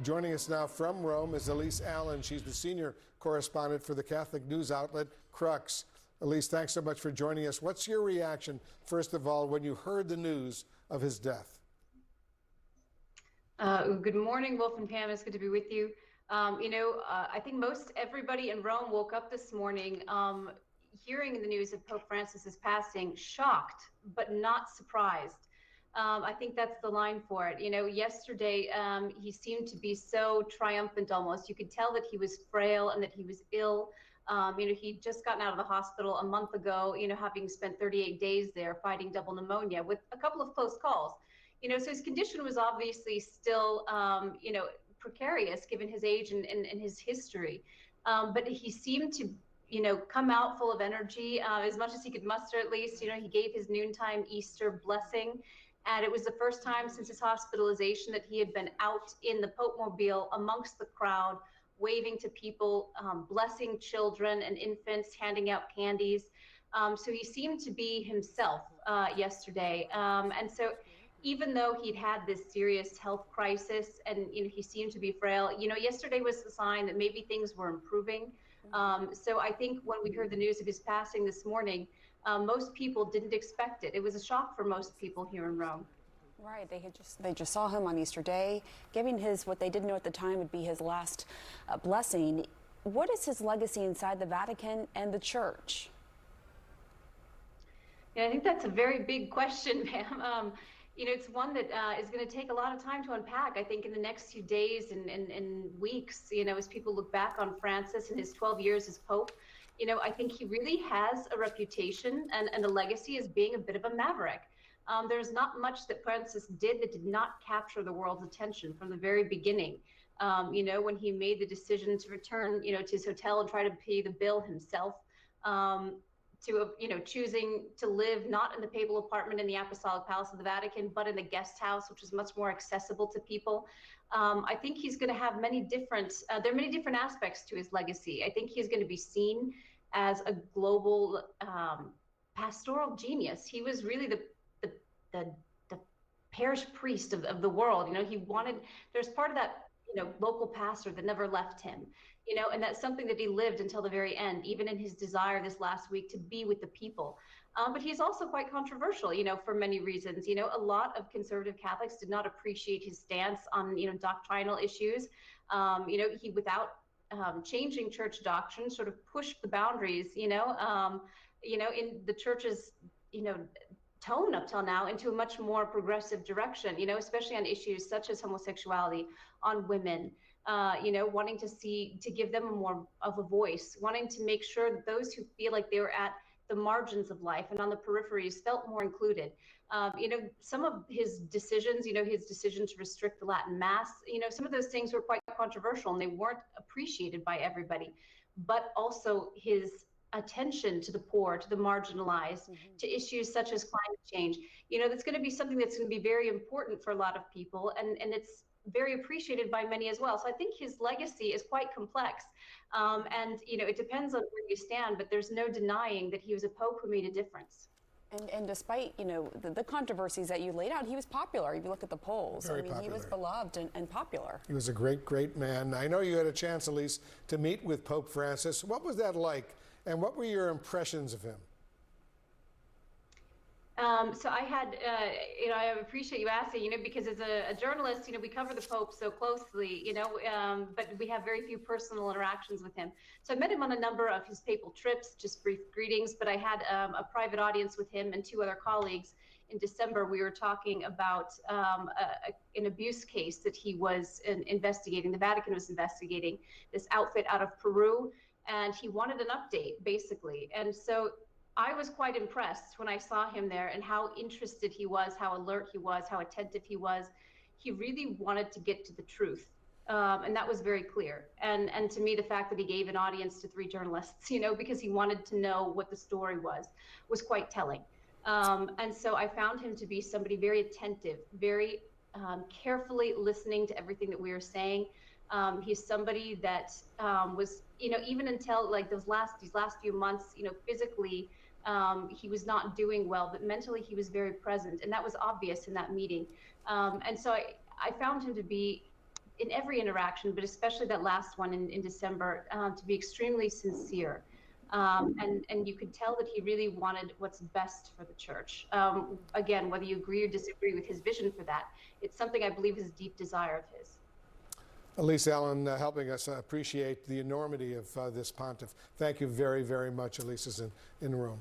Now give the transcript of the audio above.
Joining us now from Rome is Elise Allen. She's the senior correspondent for the Catholic news outlet Crux. Elise, thanks so much for joining us. What's your reaction, first of all, when you heard the news of his death? Good morning, Wolf and Pam. It's good to be with you. I think most everybody in Rome woke up this morning hearing the news of Pope Francis's passing, shocked, but not surprised. I think that's the line for it. Yesterday he seemed to be so triumphant almost. You could tell that he was frail and that he was ill. He'd just gotten out of the hospital a month ago, having spent 38 days there fighting double pneumonia with a couple of close calls. So his condition was obviously still, precarious given his age and his history. But he seemed to, come out full of energy, as much as he could muster at least. He gave his noontime Easter blessing. And it was the first time since his hospitalization that he had been out in the Pope Mobile amongst the crowd, waving to people, blessing children and infants, handing out candies. So he seemed to be himself yesterday. And so even though he'd had this serious health crisis and he seemed to be frail, yesterday was the sign that maybe things were improving. So I think when we heard the news of his passing this morning, most people didn't expect it. It was a shock for most people here in Rome. Right, they just saw him on Easter Day, giving what they didn't know at the time would be his last blessing. What is his legacy inside the Vatican and the Church? Yeah, I think that's a very big question, ma'am. It's one that is going to take a lot of time to unpack, I think, in the next few days and weeks, as people look back on Francis and his 12 years as Pope. I think he really has a reputation and a legacy as being a bit of a maverick. There's not much that Francis did that did not capture the world's attention from the very beginning. When he made the decision to return, to his hotel and try to pay the bill himself, to choosing to live not in the papal apartment in the Apostolic Palace of the Vatican, but in the guest house, which is much more accessible to people. I think he's going to have many different, there are many different aspects to his legacy. I think he's going to be seen as a global pastoral genius. He was really the parish priest of the world. There's part of that, local pastor that never left him, and that's something that he lived until the very end, even in his desire this last week to be with the people. But he's also quite controversial, for many reasons. A lot of conservative Catholics did not appreciate his stance on, doctrinal issues. He, without changing church doctrine, sort of pushed the boundaries, in the church's, tone up till now into a much more progressive direction, especially on issues such as homosexuality, on women, wanting to give them more of a voice, wanting to make sure that those who feel like they were at the margins of life and on the peripheries felt more included. Some of his decisions, his decision to restrict the Latin Mass, some of those things were quite controversial and they weren't appreciated by everybody, but also his attention to the poor, to the marginalized, to issues such as climate change. That's going to be something that's going to be very important for a lot of people, and it's very appreciated by many as well. So I think his legacy is quite complex. And it depends on where you stand, but there's no denying that he was a pope who made a difference. And despite, the controversies that you laid out, he was popular. If you look at the polls, Very popular. He was beloved and popular. He was a great, great man. I know you had a chance, Elise, to meet with Pope Francis. What was that like? And what were your impressions of him? So I had, I appreciate you asking, because as a journalist, we cover the Pope so closely, but we have very few personal interactions with him. So I met him on a number of his papal trips, just brief greetings, but I had a private audience with him and two other colleagues. In December, we were talking about an abuse case that he was investigating. The Vatican was investigating this outfit out of Peru, and he wanted an update, basically. And so I was quite impressed when I saw him there and how interested he was, how alert he was, how attentive he was. He really wanted to get to the truth. And that was very clear. And to me, the fact that he gave an audience to 3 journalists, because he wanted to know what the story was quite telling. And so I found him to be somebody very attentive, very carefully listening to everything that we were saying. He's somebody that was, even until like these last few months, physically, he was not doing well, but mentally he was very present. And that was obvious in that meeting. And so I found him to be in every interaction, but especially that last one in December, to be extremely sincere. And you could tell that he really wanted what's best for the church. Again, whether you agree or disagree with his vision for that, it's something I believe is a deep desire of his. Elise Allen helping us appreciate the enormity of this pontiff. Thank you very, very much. Elise is in Rome.